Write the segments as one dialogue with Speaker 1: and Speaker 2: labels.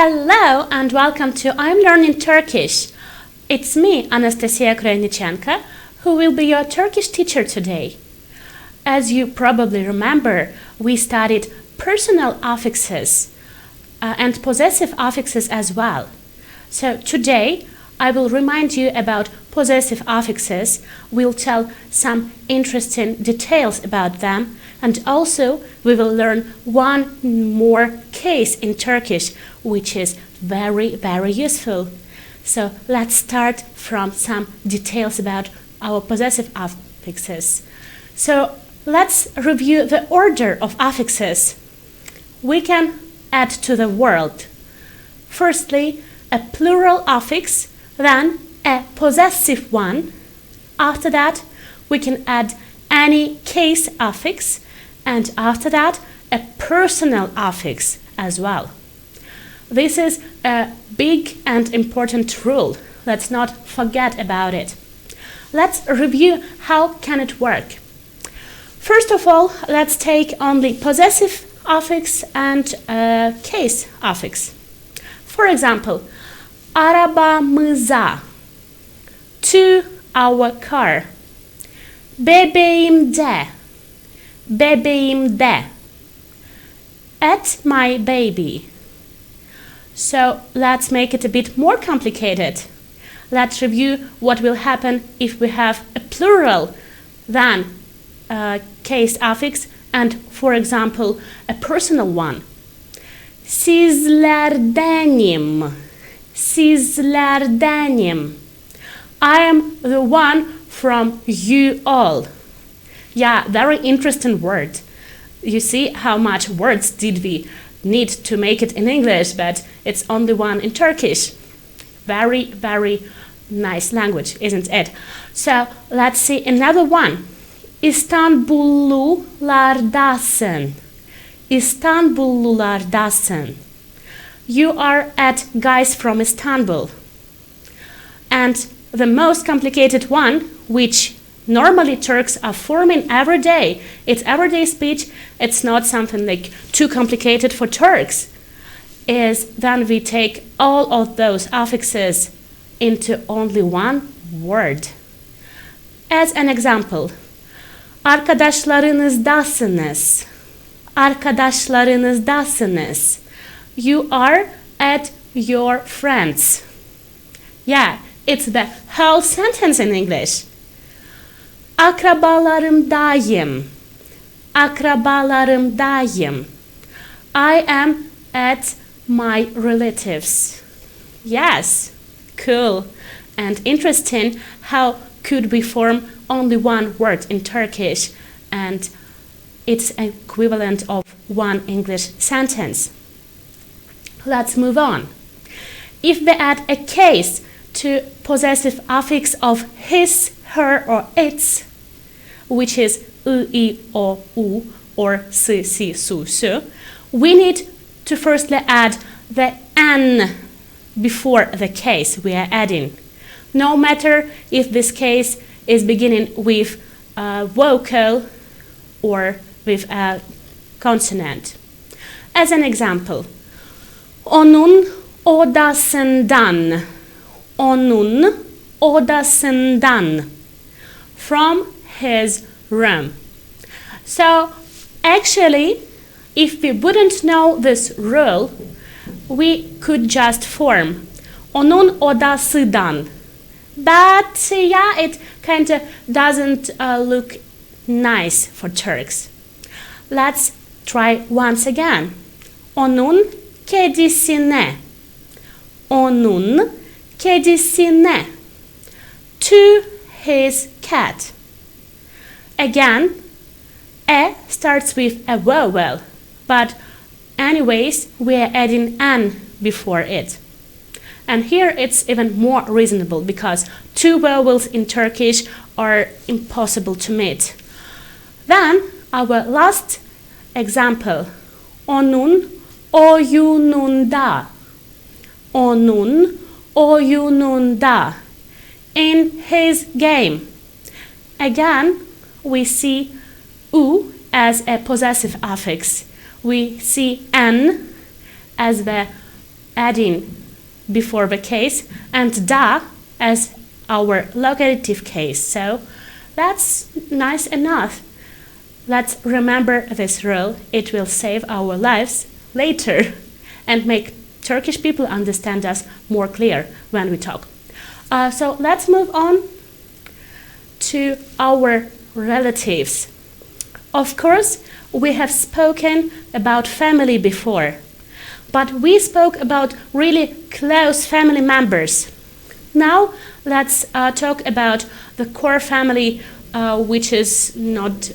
Speaker 1: Hello and welcome to I'm Learning Turkish. It's me, Anastasia Krajnichenko, who will be your Turkish teacher today. As you probably remember, we studied personal affixes and possessive affixes as well. So today, I will remind you about possessive affixes, we'll tell some interesting details about them, and also we will learn one more case in Turkish, which is very, very useful. So let's start from some details about our possessive affixes. So let's review the order of affixes. We can add to the word. Firstly, a plural affix, then a possessive one. After that, we can add any case affix, and after that, a personal affix as well. This is a big and important rule. Let's not forget about it. Let's review how can it work. First of all, let's take only possessive affix and case affix. For example, arabamıza, to our car. Bebeğimde, bebeğimde, at my baby. So let's make it a bit more complicated. Let's review what will happen if we have a plural than case affix and, for example, a personal one. Sizlerdenim, sizlerdenim. I am the one from you all. Yeah, very interesting word. You see how much words did we need to make it in English, but it's only one in Turkish. Very, very nice language, isn't it? So let's see another one. İstanbullulardasın. İstanbullulardasın. You are at guys from Istanbul. And the most complicated one, which normally Turks are forming every day, it's everyday speech, it's not something like too complicated for Turks, is then we take all of those affixes into only one word. As an example, arkadaşlarınızdasınız. Arkadaşlarınızdasınız. You are at your friends. Yeah, it's the whole sentence in English. Akrabalarımdayım. Akrabalarımdayım. I am at my relatives. Yes, cool and interesting. How could we form only one word in Turkish and it's equivalent of one English sentence? Let's move on. If we add a case to possessive affix of his, her, or its, which is I, o, u, or si, su, su, we need to firstly add the n before the case we are adding. No matter if this case is beginning with a vocal or with a consonant. As an example, onun odasından. Onun odasından. From his room. So actually, if we wouldn't know this rule, we could just form onun odasından. But yeah, it kind of doesn't look nice for Turks. Let's try once again. Onun kedisine. Onun kedisine. To his cat. Again, e starts with a vowel, but anyways, we are adding n before it. And here it's even more reasonable because two vowels in Turkish are impossible to meet. Then our last example, onun oyununda. Onun oyununda. In his game. Again, we see u as a possessive affix. We see n as the adding before the case and da as our locative case. So that's nice enough. Let's remember this rule. It will save our lives later and make Turkish people understand us more clear when we talk. So let's move on to our relatives. Of course, we have spoken about family before, but we spoke about really close family members. Now let's talk about the core family, which is not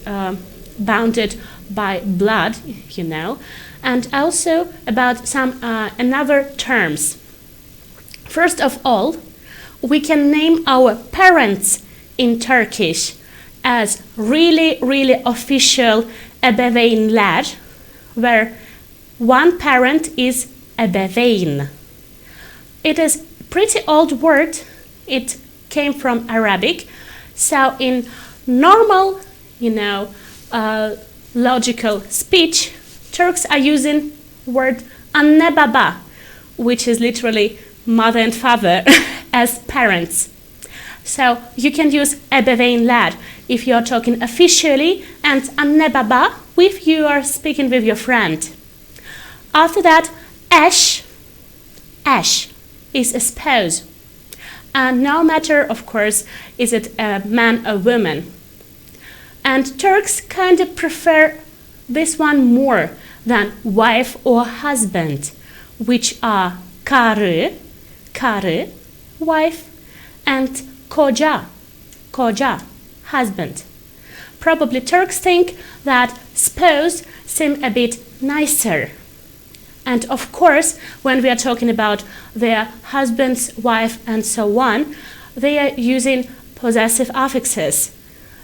Speaker 1: bounded by blood, you know, and also about some another terms. First of all, we can name our parents in Turkish as really official ebeveynler, where one parent is ebeveyn. It is pretty old word. It came from Arabic. So in normal, logical speech, Turks are using word anne baba, which is literally mother and father as parents. So you can use ebeveynler if you are talking officially, and anne baba if you are speaking with your friend. After that, eş is a spouse. And no matter, of course, is it a man or woman. And Turks kind of prefer this one more than wife or husband, which are karı, wife, and koca, husband. Probably Turks think that spouse seem a bit nicer. And of course, when we are talking about their husband's wife and so on, they are using possessive affixes.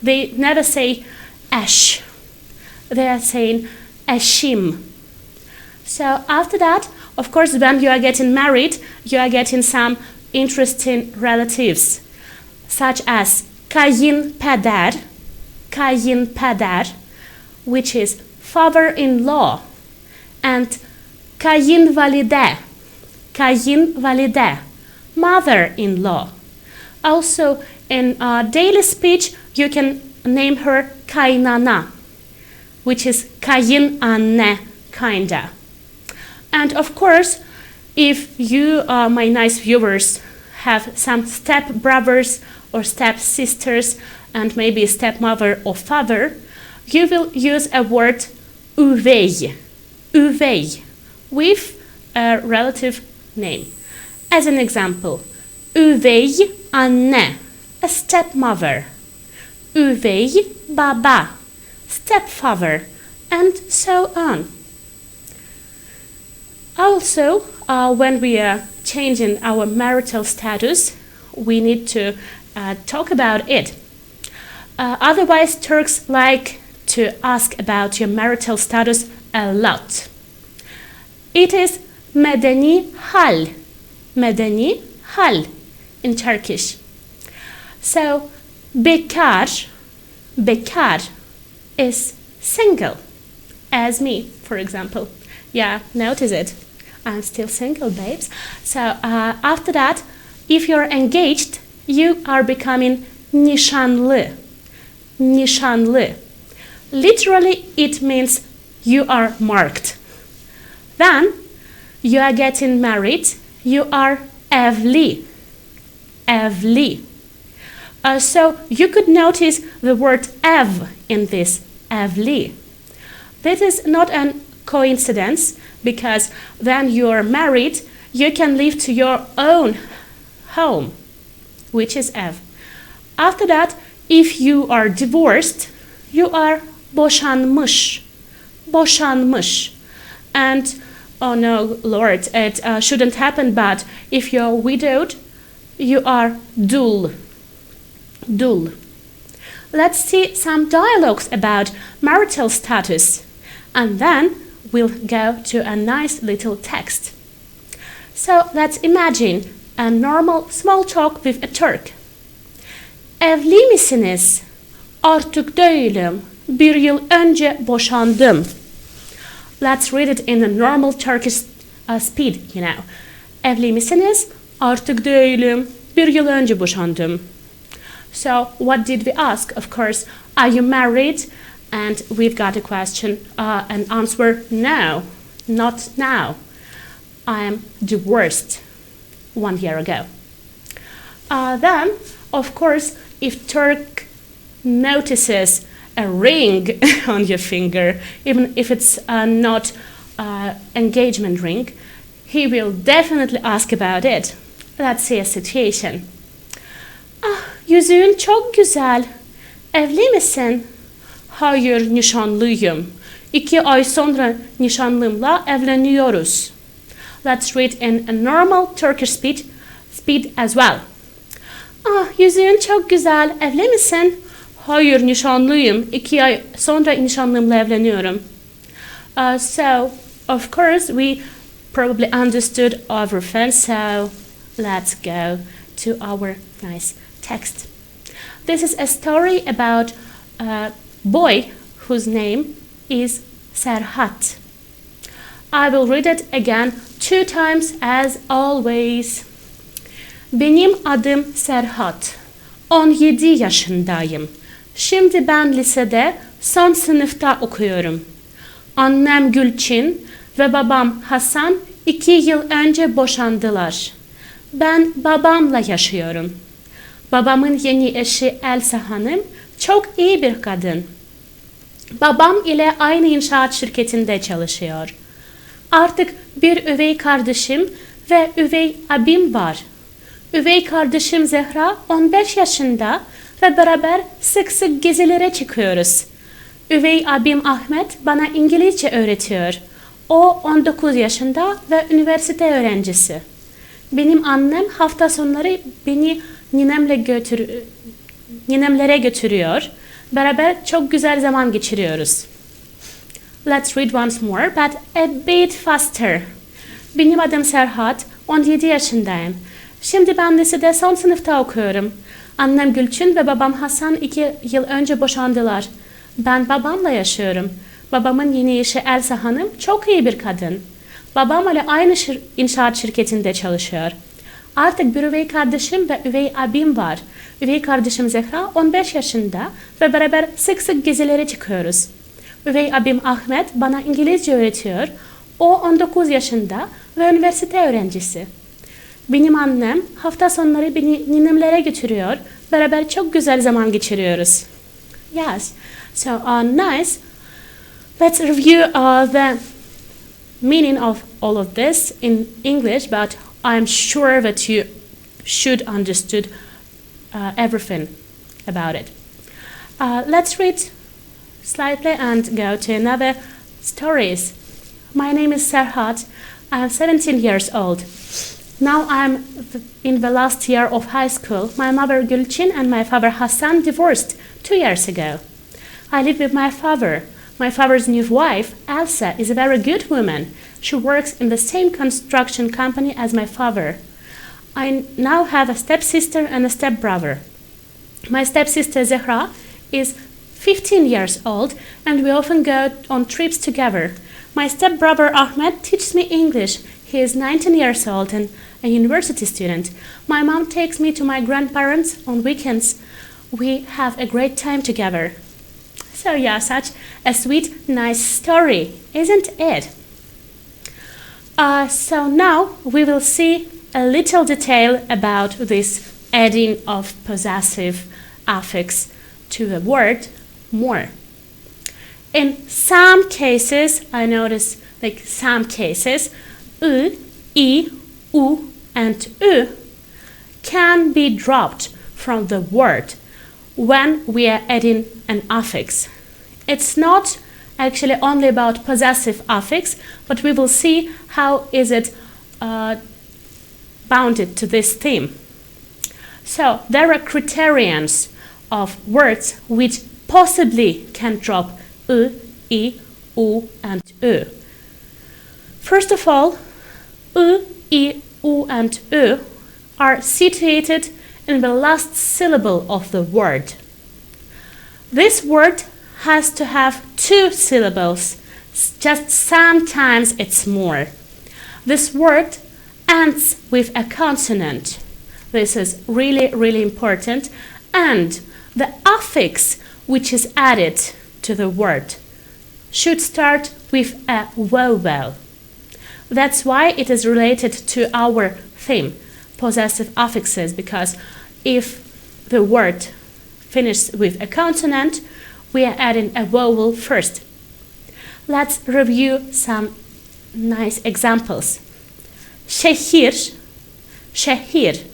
Speaker 1: They never say eş. They are saying eşim. So after that, of course, when you are getting married, you are getting some interesting relatives, such as kayınpeder, which is father-in-law, and kayınvalide, mother-in-law. Also, in daily speech, you can name her kaynana, which is kayınanne, kinda. And of course, if you, my nice viewers, have some step-brothers or step-sisters and maybe a stepmother or father, you will use a word üvey, with a relative name. As an example, üvey anne, a stepmother, üvey baba, stepfather, and so on. Also, when we are changing our marital status, we need to talk about it. Otherwise, Turks like to ask about your marital status a lot. It is medeni hal in Turkish. So, bekar is single, as me, for example. Yeah, notice it. I'm still single, babes. So, after that, if you're engaged, you are becoming nişanlı. Literally, it means you are marked. Then, you are getting married, you are evli. So, you could notice the word ev in this, evli. This is not a coincidence, because when you are married, you can leave to your own home, which is ev. After that, if you are divorced, you are boşanmış. And, oh no, Lord, it shouldn't happen, but if you're widowed, you are dul. Let's see some dialogues about marital status, and then we'll go to a nice little text. So let's imagine a normal small talk with a Turk. Evli misiniz? Artık değilim. Bir yıl önce boşandım. Let's read it in a normal Turkish speed, Evli misiniz? Artık değilim. 1 yıl önce boşandım. So, what did we ask? Of course, are you married? And we've got a question, an answer, no, not now. I am divorced 1 year ago. Then, of course, if Turk notices a ring on your finger, even if it's not engagement ring, he will definitely ask about it. Let's see a situation. Ah, yüzüğün çok güzel. Evli misin? Hayır, nişanlıyım. 2 ay sonra nişanlımla evleniyoruz. Let's read in a normal Turkish speed as well. Ah, yüzüğün çok güzel. Evli misin? Hayır, nişanlıyım. 2 ay sonra nişanlımla evleniyorum. So, of course, we probably understood everything. So, let's go to our nice text. This is a story about a boy whose name is Serhat. I will read it again 2 times as always. Benim adım Serhat. 17 yaşındayım. Şimdi ben lisede son sınıfta okuyorum. Annem Gülçin ve babam Hasan 2 yıl önce boşandılar. Ben babamla yaşıyorum. Babamın yeni eşi Elsa Hanım çok iyi bir kadın. Babam ile aynı inşaat şirketinde çalışıyor. Artık bir üvey kardeşim ve üvey abim var. Üvey kardeşim Zehra 15 yaşında ve beraber sık sık gezilere çıkıyoruz. Üvey abim Ahmet bana İngilizce öğretiyor. O 19 yaşında ve üniversite öğrencisi. Benim annem hafta sonları beni ninemlere götürüyor. Beraber çok güzel zaman geçiriyoruz. Let's read once more, but a bit faster. Benim adım Serhat, 17 yaşındayım. Şimdi ben lisede son sınıfta okuyorum. Annem Gülçin ve babam Hasan 2 yıl önce boşandılar. Ben babamla yaşıyorum. Babamın yeni eşi Elsa Hanım çok iyi bir kadın. Babam ile aynı inşaat şirketinde çalışıyor. Artık bir üvey kardeşim ve üvey abim var. Üvey kardeşim Zehra 15 yaşında ve beraber sık sık gezilere çıkıyoruz. Üvey abim Ahmet bana İngilizce öğretiyor. O 19 yaşında ve üniversite öğrencisi. Benim annem hafta sonları beni ninemlere götürüyor. Beraber çok güzel zaman geçiriyoruz. Yes, so nice. Let's review the meaning of all of this in English, but I'm sure that you should understood everything about it. Let's read slightly and go to another stories. My name is Serhat. I'm 17 years old. Now I'm in the last year of high school. My mother Gülçin and my father Hasan divorced 2 years ago. I live with my father. My father's new wife, Elsa, is a very good woman. She works in the same construction company as my father. I now have a stepsister and a stepbrother. My stepsister Zehra is 15 years old and we often go on trips together. My stepbrother Ahmed teaches me English. He is 19 years old and a university student. My mom takes me to my grandparents on weekends. We have a great time together. So yeah, such a sweet, nice story, isn't it? So now we will see a little detail about this adding of possessive affix to the word more. In some cases, I notice like some cases, I, U, and U can be dropped from the word when we are adding an affix. It's not actually only about possessive affix, but we will see how is it bounded to this theme. So there are criterions of words which possibly can drop I, U, and U. First of all, I, U, and U are situated in the last syllable of the word. This word has to have 2 syllables, just sometimes it's more. This word ends with a consonant. This is really important. And the affix which is added to the word should start with a vowel. That's why it is related to our theme, possessive affixes, because if the word finishes with a consonant, we are adding a vowel first. Let's review some nice examples. Şehir, şehir,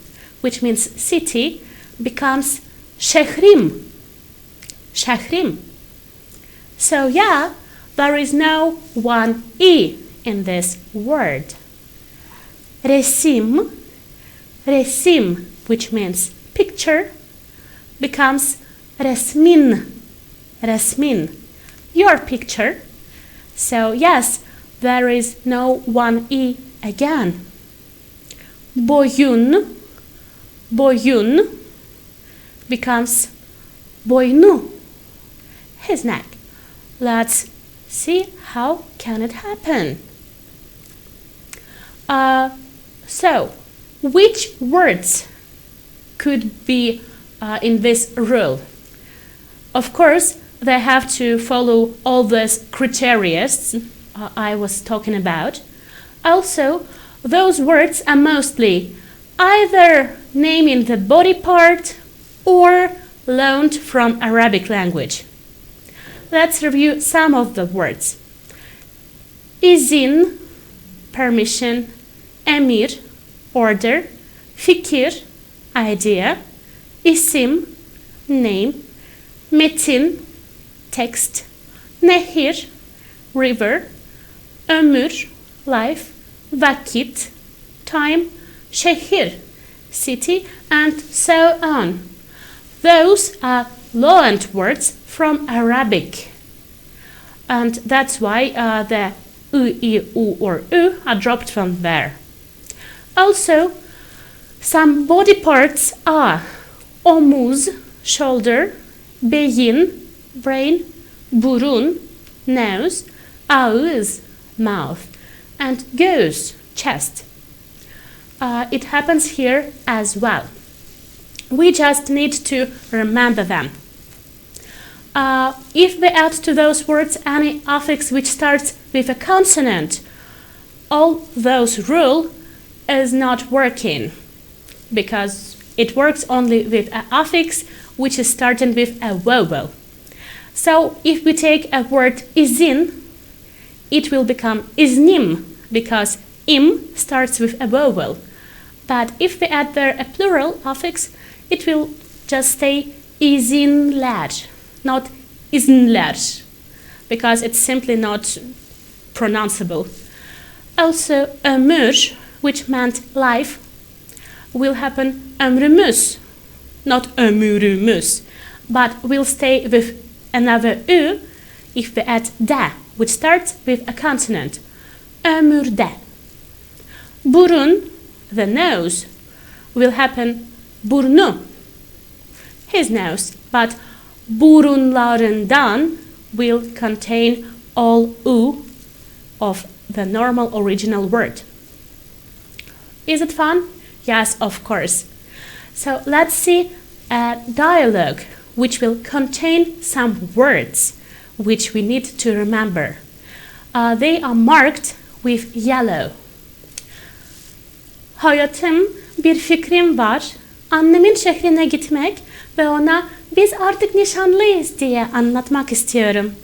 Speaker 1: which means city, becomes şehrim, şehrim. So yeah, there is no one E in this word. Resim, resim, which means picture, becomes resmin, resmin, your picture. So yes, there is no one E again. Boyun, boyun, becomes boynu, his neck. Let's see how can it happen. So, which words could be in this rule? Of course, they have to follow all these criteria I was talking about. Also, those words are mostly either naming the body part or loaned from Arabic language. Let's review some of the words. İzin, permission, emir, order, fikir, idea, isim, name, metin, text, nehir, river, ömür, life, vakit, time, şehir, city, and so on. Those are loaned words from Arabic, and that's why the U, I, U or U are dropped from there. Also, some body parts are omuz, shoulder, beyin, brain, burun, nose, ağız, mouth, and göz, chest. It happens here as well. We just need to remember them. If we add to those words any affix which starts with a consonant, all those rule is not working, because it works only with an affix which is starting with a vowel. So if we take a word izin, it will become iznim, because im starts with a vowel. But if we add there a plural affix, it will just stay izinler, not izinler, because it's simply not pronounceable. Also, ömür, which meant life, will happen ömrümüz, not ömürümüz, but will stay with another ü if we add de, which starts with a consonant, ömürde. Burun, the nose, will happen burnu, his nose, but burunlarından will contain all u of the normal original word. Is it fun? Yes, of course. So let's see a dialogue which will contain some words which we need to remember. They are marked with yellow. Hayatım, bir fikrim var. Annemin şehrine gitmek ve ona biz artık nişanlıyız diye anlatmak istiyorum.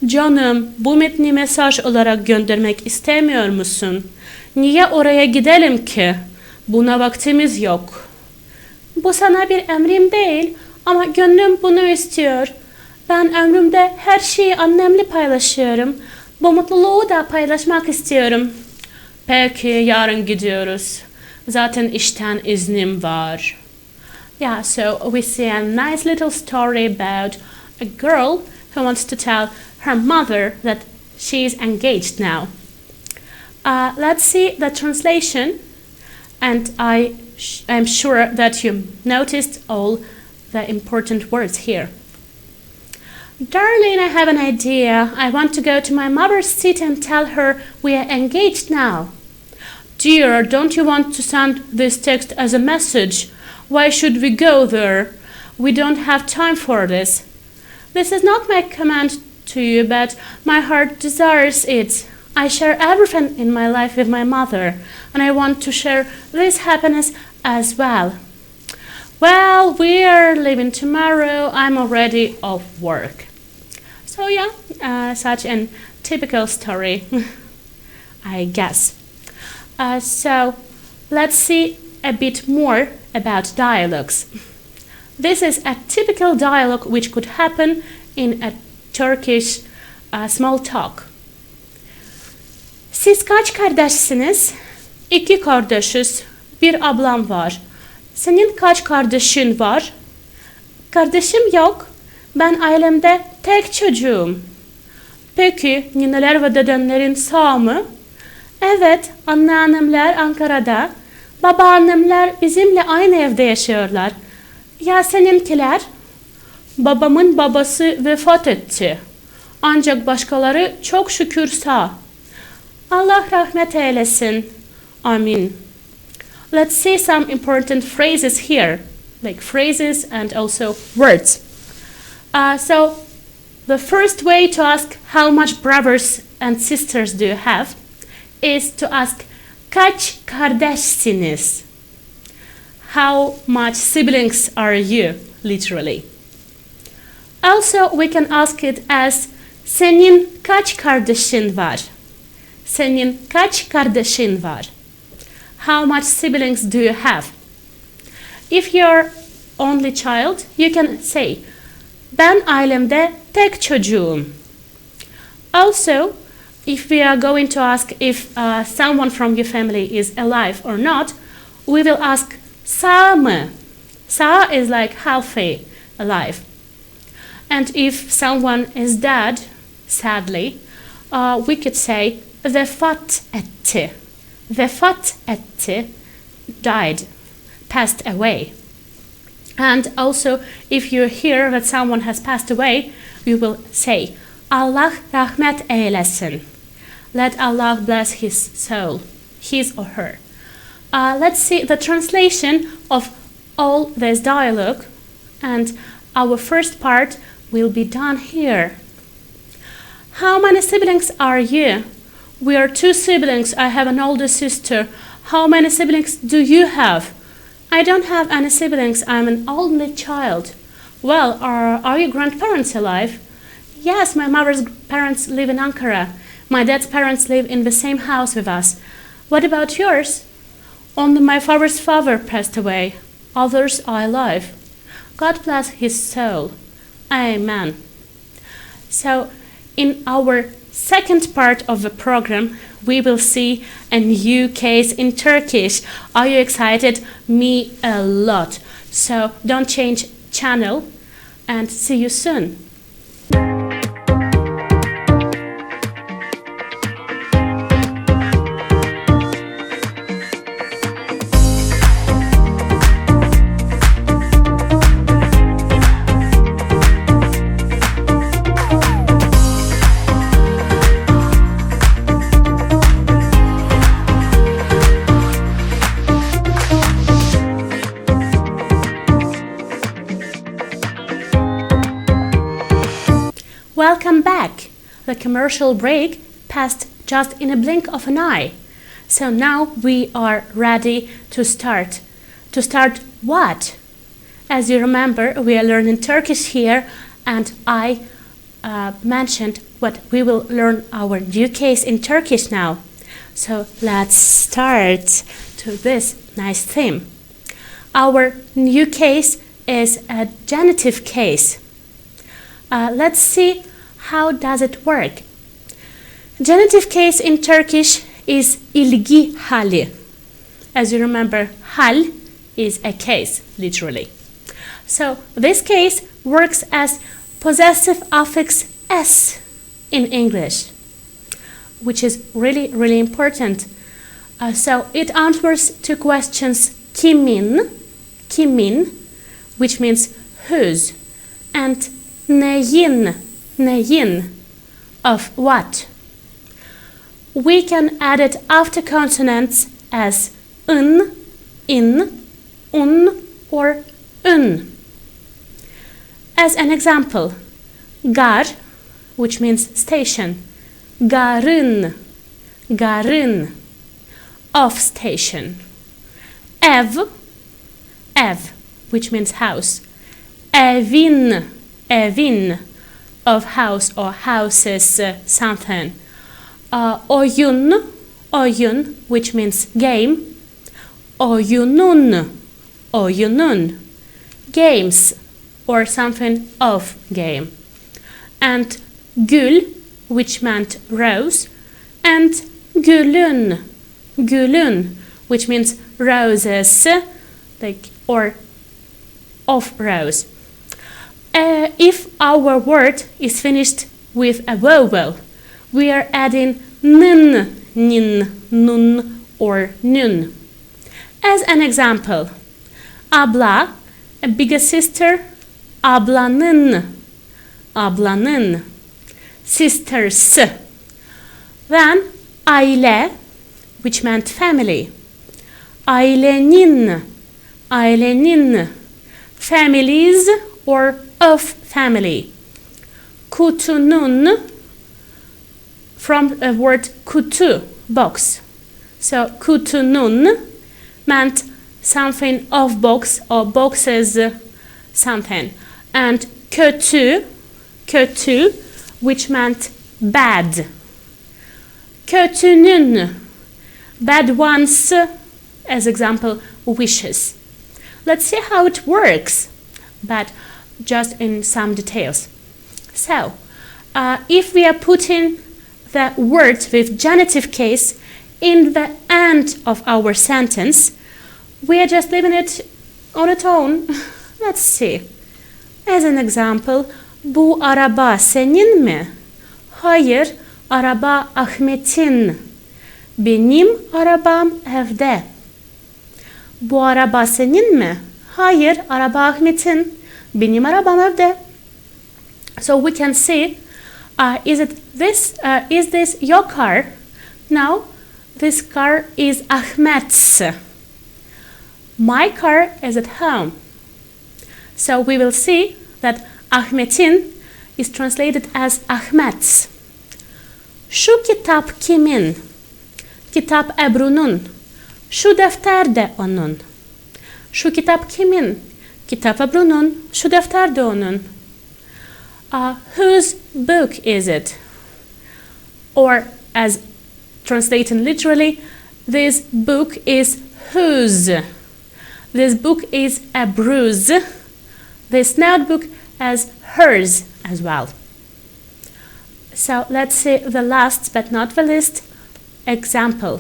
Speaker 1: Canım, bu metni mesaj olarak göndermek istemiyor musun? Niye oraya gidelim ki? Buna vaktimiz yok. Bu sana bir emrim değil ama gönlüm bunu istiyor. Ben ömrümde her şeyi annemle paylaşıyorum. Bu mutluluğu da paylaşmak istiyorum. Peki, yarın gidiyoruz. Zaten işten iznim var. Yeah, so we see a nice little story about a girl who wants to tell her mother that she is engaged now. Let's see the translation, and I'm sure that you noticed all the important words here. Darling, I have an idea. I want to go to my mother's city and tell her we are engaged now. Dear, don't you want to send this text as a message? Why should we go there? We don't have time for this. This is not my command to you, but my heart desires it. I share everything in my life with my mother, and I want to share this happiness as well. Well, we are leaving tomorrow. I'm already off work. So yeah, such a typical story, I guess. So let's see a bit more about dialogues. This is a typical dialogue which could happen in a Turkish small talk. Siz kaç kardeşsiniz? 2 kardeşiz. Bir ablam var. Senin kaç kardeşin var? Kardeşim yok. Ben ailemde tek çocuğum. Peki nineler ve dedenlerin sağ mı? Evet, anneannemler Ankara'da. Babaannemler bizimle aynı evde yaşıyorlar. Ya seninkiler? Babamın babası vefat etti. Ancak başkaları çok şükür sağ. Allah rahmet eylesin. Amin. Let's see some important phrases here, like phrases and also words. So, the first way to ask how much brothers and sisters do you have is to ask kaç kardeşsiniz? How much siblings are you, literally. Also, we can ask it as senin kaç kardeşin var? Senin kaç kardeşin var? How much siblings do you have? If you're only child, you can say ben ailemde tek çocuğum. Also, if we are going to ask if someone from your family is alive or not, we will ask sağ mı? Sağ is like healthy, alive. And if someone is dead, sadly, we could say vefat etti. Vefat etti, died, passed away. And also, if you hear that someone has passed away, you will say Allah rahmet eylesin. Let Allah bless his soul, his or her. Let's see the translation of all this dialogue, and our first part will be done here. How many siblings are you? We are 2 siblings. I have an older sister. How many siblings do you have? I don't have any siblings. I'm an only child. Well, are your grandparents alive? Yes, my mother's parents live in Ankara. My dad's parents live in the same house with us. What about yours? Only my father's father passed away. Others are alive. God bless his soul. Amen. So, in our second part of the program, we will see a new case in Turkish. Are you excited? Me a lot. So don't change channel and see you soon. Welcome back. The commercial break passed just in a blink of an eye. So now we are ready to start. To start what? As you remember, we are learning Turkish here, and I mentioned what we will learn our new case in Turkish now. So let's start to this nice theme. Our new case is a genitive case. Let's see how does it work. Genitive case in Turkish is ilgi hali. As you remember, hal is a case, literally. So this case works as possessive affix s in English, which is really, really important. So it answers to questions kimin, which means whose, and neyin, of what. We can add it after consonants as in, un, or ün. As an example, gar, which means station, garın, garın, of station. Ev, which means house, evin, evin, of house or houses, something. Oyun, which means game, oyunun, games, or something of game. And gül, which meant rose, and gülün, which means roses, or of rose. If our word is finished with a vowel, we are adding nin, nun, or nun. As an example, abla, a bigger sister, ablanın, sisters. Then aile, which meant family, ailenin, families or of family. Kutunun, from a word kutu, box. So kutunun meant something of box or boxes, something. And kötü, which meant bad. Kötünün, bad ones, as example, wishes. Let's see how it works, but just in some details. So, if we are putting the word with genitive case in the end of our sentence, we are just leaving it on its own. Let's see. As an example, bu araba senin mi? Hayır, araba Ahmet'in. Benim arabam evde. Bu araba senin mi? Hayır, araba Ahmet'in. Benim arabam evde. So we can see, is this your car? No, this car is Ahmet's. My car is at home. So we will see that Ahmet'in is translated as Ahmet's. Şu kitap kimin? Kitap Ebru'nun. Şu defter de onun. Şu kitap kimin? Kitap Ebru'nun. Şu defter de onun. Whose book is it? Or, as translated literally, this book is whose. This book is Ebru's. This notebook as hers as well. So let's see the last but not the least example.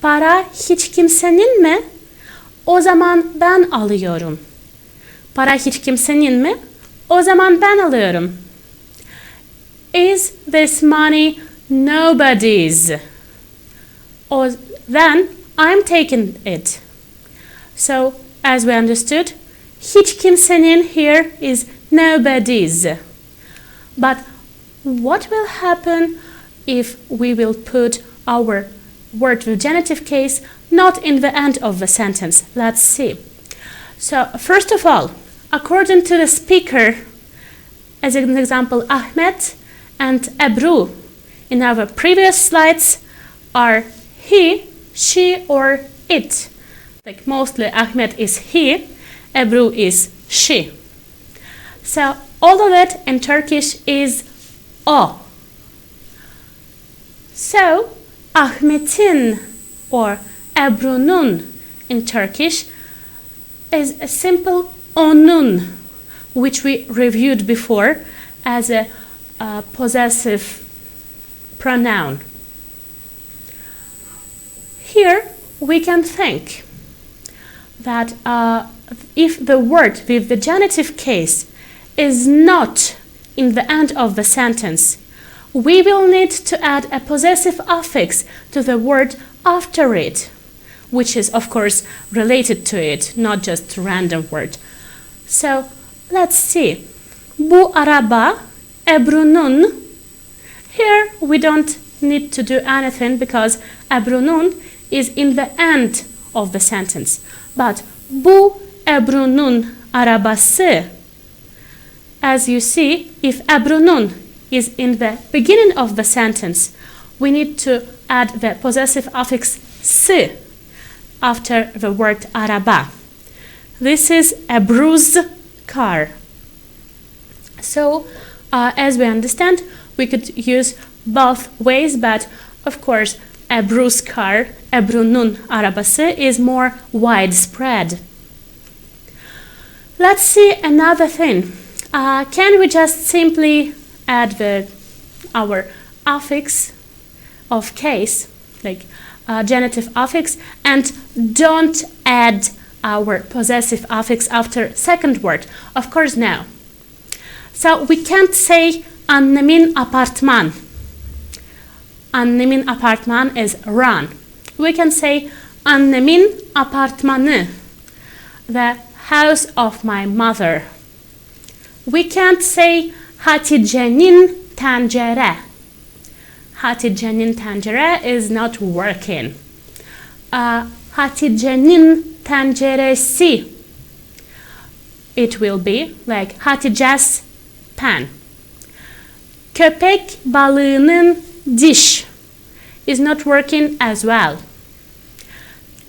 Speaker 1: Para hiç kimsenin mi? O zaman ben alıyorum. Para hiç kimsenin mi? O zaman ben alıyorum. Is this money nobody's? Or then I'm taking it. So, as we understood, hiç kimsenin here is nobody's. But what will happen if we will put our word with genitive case not in the end of the sentence? Let's see. So, first of all, according to the speaker, as an example, Ahmet and Ebru in our previous slides are he, she, or it. Like mostly Ahmet is he, Ebru is she. So all of it in Turkish is o. So Ahmet'in or Ebru'nun in Turkish is a simple onun, which we reviewed before as a possessive pronoun. Here we can think that if the word with the genitive case is not in the end of the sentence, we will need to add a possessive affix to the word after it, which is of course related to it, not just a random word. So let's see. Bu araba Ebru'nun. Here we don't need to do anything because Ebru'nun is in the end of the sentence. But bu Ebru'nun arabası. As you see, if Ebru'nun is in the beginning of the sentence, we need to add the possessive affix s after the word araba. This is Ebru's car. So, as we understand, we could use both ways, but of course, Ebru's car, Ebru'nun arabası, is more widespread. Let's see another thing. Can we just simply add our affix of case, like genitive affix, and don't add our possessive affix after second word? Of course, no. So we can't say annemin apartman. Annemin apartman is run. We can say annemin apartmanı, the house of my mother. We can't say Hatice'nin tencere. Hatice'nin tencere is not working. Hatice'nin tenceresi. It will be like Hatice's pan. Köpek balığının diş is not working as well.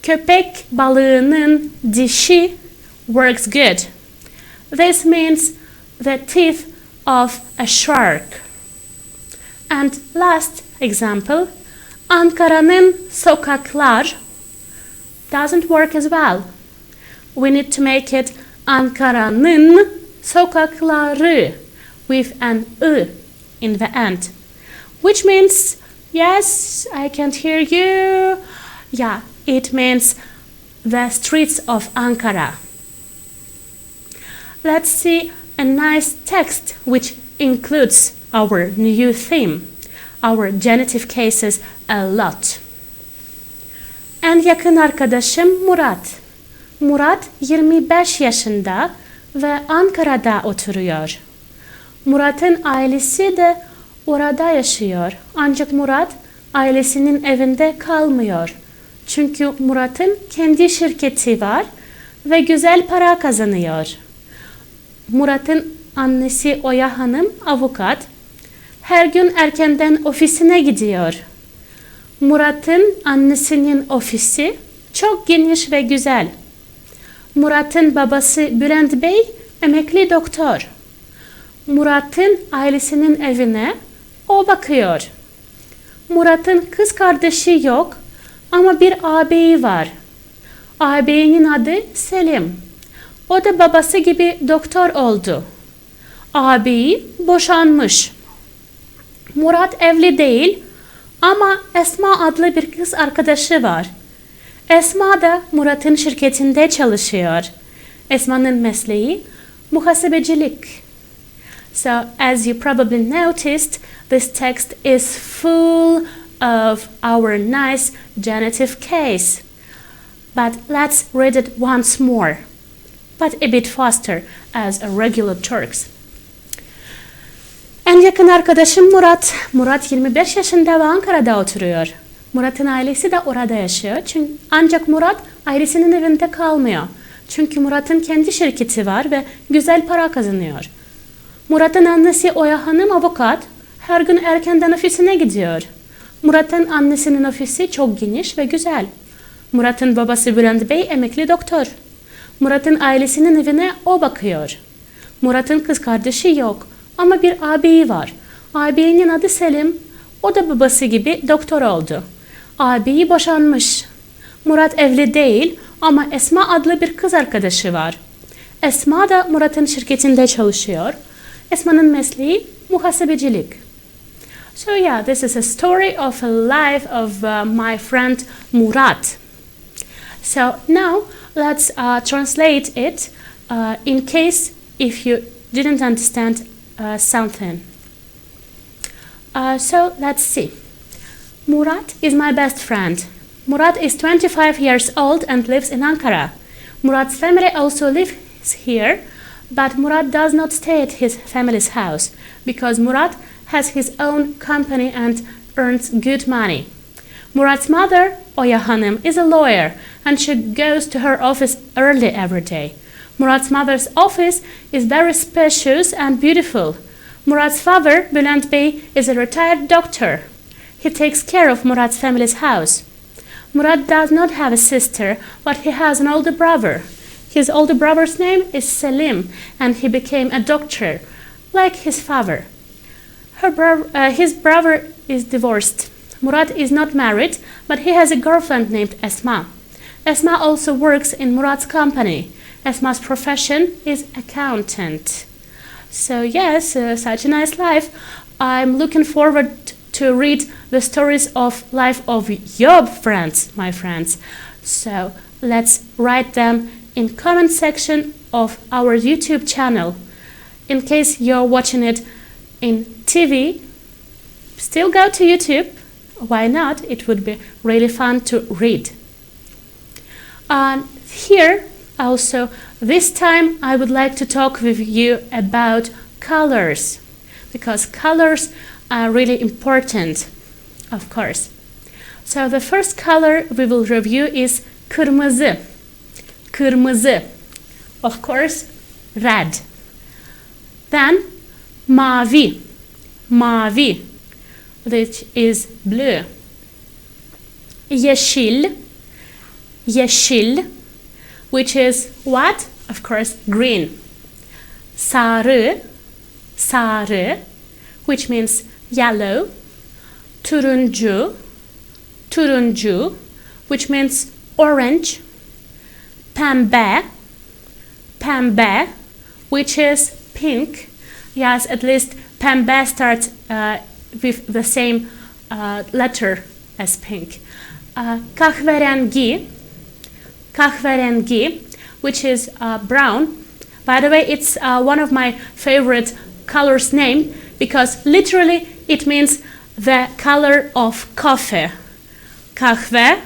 Speaker 1: Köpek balığının dişi works good. This means the teeth of a shark. And last example, Ankara'nın sokaklar doesn't work as well. We need to make it Ankara'nın sokakları with an ı in the end. Which means, yes, I can't hear you. Yeah, it means the streets of Ankara. Let's see a nice text which includes our new theme, our genitive cases a lot. En yakın arkadaşım Murat. Murat 25 yaşında ve Ankara'da oturuyor. Murat'ın ailesi de orada yaşıyor. Ancak Murat ailesinin evinde kalmıyor. Çünkü Murat'ın kendi şirketi var ve güzel para kazanıyor. Murat'ın annesi Oya Hanım avukat. Her gün erkenden ofisine gidiyor. Murat'ın annesinin ofisi çok geniş ve güzel. Murat'ın babası Bülent Bey emekli doktor. Murat'ın ailesinin evine o bakıyor. Murat'ın kız kardeşi yok ama bir ağabeyi var. Ağabeyinin adı Selim. O da babası gibi doktor oldu. Ağabeyi boşanmış. Murat evli değil ama Esma adlı bir kız arkadaşı var. Esma da Murat'ın şirketinde çalışıyor. Esma'nın mesleği muhasebecilik. So, as you probably noticed, this text is full of our nice genitive case. But let's read it once more, but a bit faster as a regular Turks. En yakın arkadaşım Murat. Murat 25 yaşında ve Ankara'da oturuyor. Murat'ın ailesi de orada yaşıyor. Ancak Murat ailesinin evinde kalmıyor. Çünkü Murat'ın kendi şirketi var ve güzel para kazanıyor. Murat'ın annesi Oya Hanım avukat. Her gün erkenden ofisine gidiyor. Murat'ın annesinin ofisi çok geniş ve güzel. Murat'ın babası Bülent Bey emekli doktor. Murat'ın ailesinin evine o bakıyor. Murat'ın kız kardeşi yok ama bir ağabeyi var. Ağabeyinin adı Selim. O da babası gibi doktor oldu. Ağabeyi boşanmış. Murat evli değil ama Esma adlı bir kız arkadaşı var. Esma da Murat'ın şirketinde çalışıyor. Esma'nın mesleği muhasebecilik. So yeah, this is a story of a life of my friend Murat. So now let's translate it in case if you didn't understand something. So let's see. Murat is my best friend. Murat is 25 years old and lives in Ankara. Murat's family also lives here, but Murat does not stay at his family's house because Murat has his own company and earns good money. Murat's mother Oya Hanım is a lawyer and she goes to her office early every day. Murat's mother's office is very spacious and beautiful. Murat's father, Bülent Bey, is a retired doctor. He takes care of Murat's family's house. Murat does not have a sister, but he has an older brother. His older brother's name is Selim, and he became a doctor, like his father. His brother is divorced. Murat is not married, but he has a girlfriend named Esma. Esma also works in Murat's company. Esma's profession is accountant. So yes, such a nice life. I'm looking forward to read the stories of life of your friends, my friends. So let's write them in comment section of our YouTube channel. In case you're watching it in TV, still go to YouTube. Why not? It would be really fun to read. Here also, this time I would like to talk with you about colors, because colors are really important, of course. So the first color we will review is kırmızı. Kırmızı, of course, red. Then mavi. Mavi, which is blue. Yeşil. Yeşil, which is what? Of course, green. Sarı. Sarı, which means yellow. Turuncu. Turuncu, which means orange. Pembe. Pembe, which is pink. Yes, at least pembe starts with the same letter as pink. Kahverengi. Kahverengi, which is brown. By the way, it's one of my favorite colors name, because literally it means the color of coffee. Kahverengi.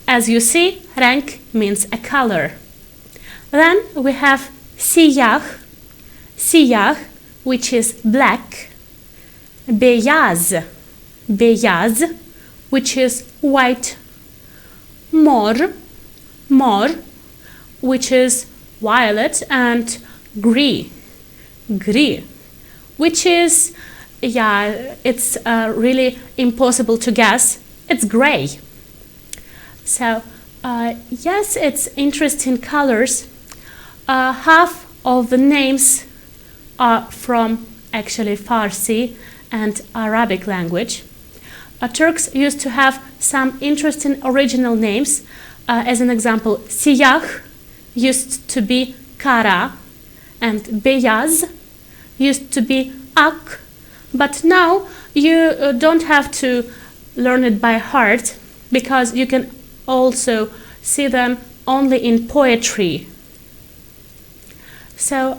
Speaker 1: As you see, renk means a color. Then we have siyah. Siyah, which is black. Beyaz. Beyaz, which is white. Mor. Mor, which is violet, and gri. Gri, which is, yeah, it's really impossible to guess. It's gray. So, yes, it's interesting colors. Half of the names are from actually Farsi and Arabic language. Turks used to have some interesting original names. As an example, siyah used to be kara, and beyaz used to be ak. But now you don't have to learn it by heart, because you can also see them only in poetry. So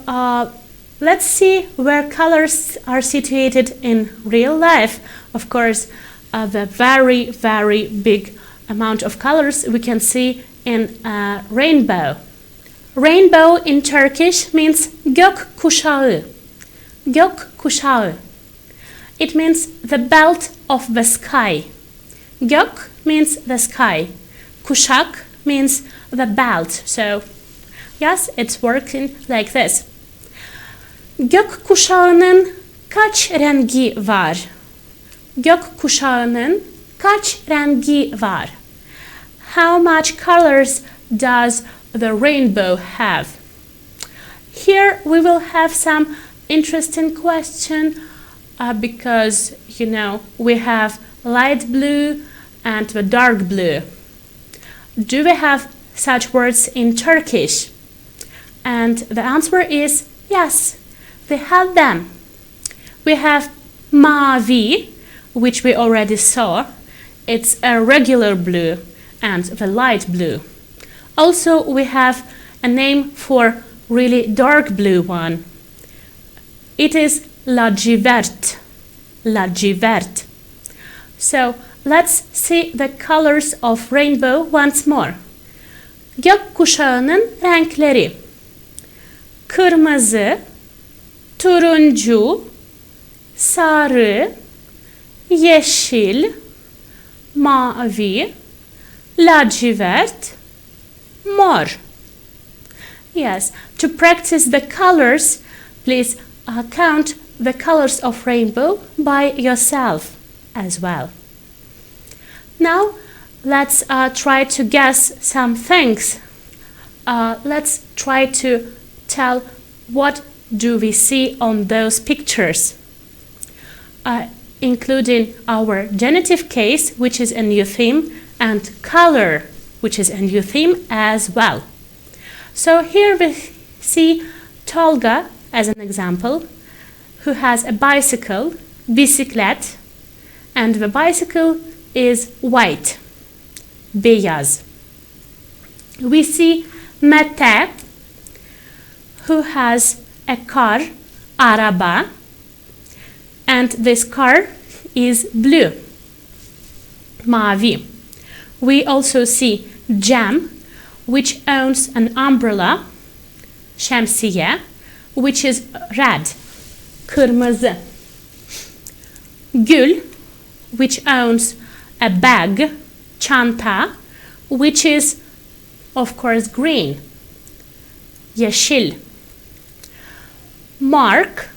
Speaker 1: let's see where colors are situated in real life. Of course, the very, very big amount of colors we can see in rainbow. Rainbow in Turkish means gökkuşağı. Gökkuşağı. It means the belt of the sky. Gök means the sky. Kuşak means the belt. So, yes, it's working like this. Gökkuşağının kaç rengi var? Gökkuşağının kaç rengi var? How much colors does the rainbow have? Here we will have some interesting question because, you know, we have light blue and the dark blue. Do we have such words in Turkish? And the answer is yes, we have them. We have mavi, which we already saw. It's a regular blue, and the light blue. Also, we have a name for really dark blue one. It is lacivert. Lacivert. So, let's see the colors of rainbow once more. Gökkuşağının renkleri: kırmızı, turuncu, sarı, yeşil, mavi, lacivert, mor. Yes, to practice the colors, please count the colors of rainbow by yourself as well. Now, let's try to guess some things. Let's try to tell what do we see on those pictures, including our genitive case, which is a new theme, and color, which is a new theme as well. So here we see Tolga as an example, who has a bicycle, bisiklet, and the bicycle is white, beyaz. We see Mete, who has a car, araba, and this car is blue, mavi. We also see Cem, which owns an umbrella, şemsiye, which is red, kırmızı. Gül, which owns a bag, çanta, which is, of course, green, yeşil. Mark,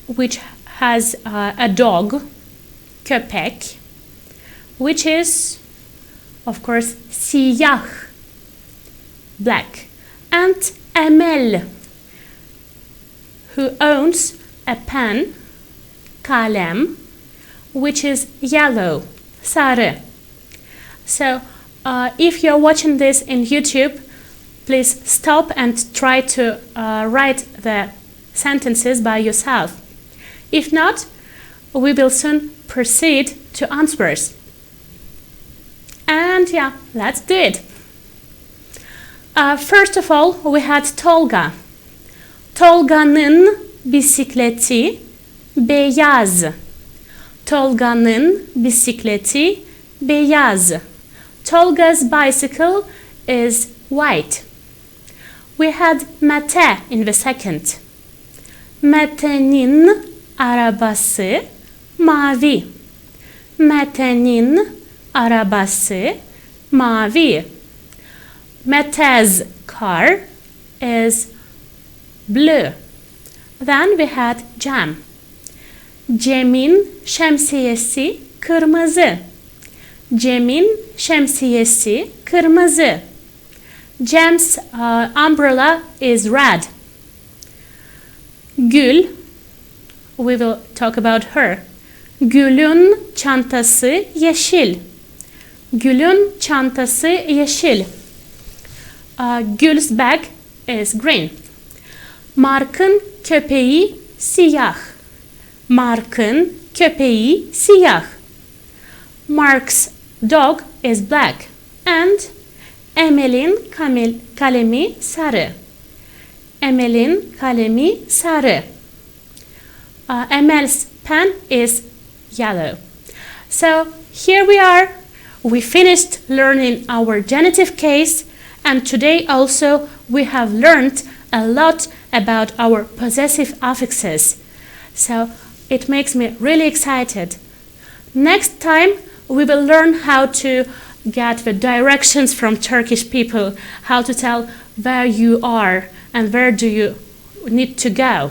Speaker 1: which has a dog, köpek, which is, of course, siyah, black. And Emel, who owns a pen, kalem, which is yellow, sarı. So, if you're watching this in YouTube, please stop and try to write the sentences by yourself. If not, we will soon proceed to answers. And yeah, let's do it. First of all, we had Tolga. Tolga'nın bisikleti beyaz. Tolga'nın bisikleti beyaz. Tolga's bicycle is white. We had Mete in the second. Mete'nin arabası mavi. Mete'nin arabası mavi. Mete's car is blue. Then we had Cem. Cem'in şemsiyesi kırmızı. Cem'in şemsiyesi kırmızı. Cem's umbrella is red. Gül, we will talk about her. Gül'ün çantası yeşil. Gül'ün çantası yeşil. Gül's bag is green. Mark'ın köpeği siyah. Mark'ın köpeği siyah. Mark's dog is black. And Emel'in kalemi sarı. Emel'in kalemi sarı. Emel's pen is yellow. So here we are. We finished learning our genitive case, and today also we have learned a lot about our possessive affixes. So it makes me really excited. Next time we will learn how to get the directions from Turkish people, how to tell where you are and where do you need to go.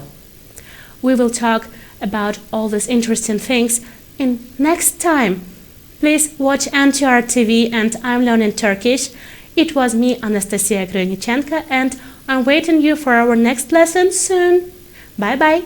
Speaker 1: We will talk about all these interesting things in next time. Please watch NTR TV and I'm Learning Turkish. It was me, Anastasia Kronichenko, and I'm waiting you for our next lesson soon. Bye bye.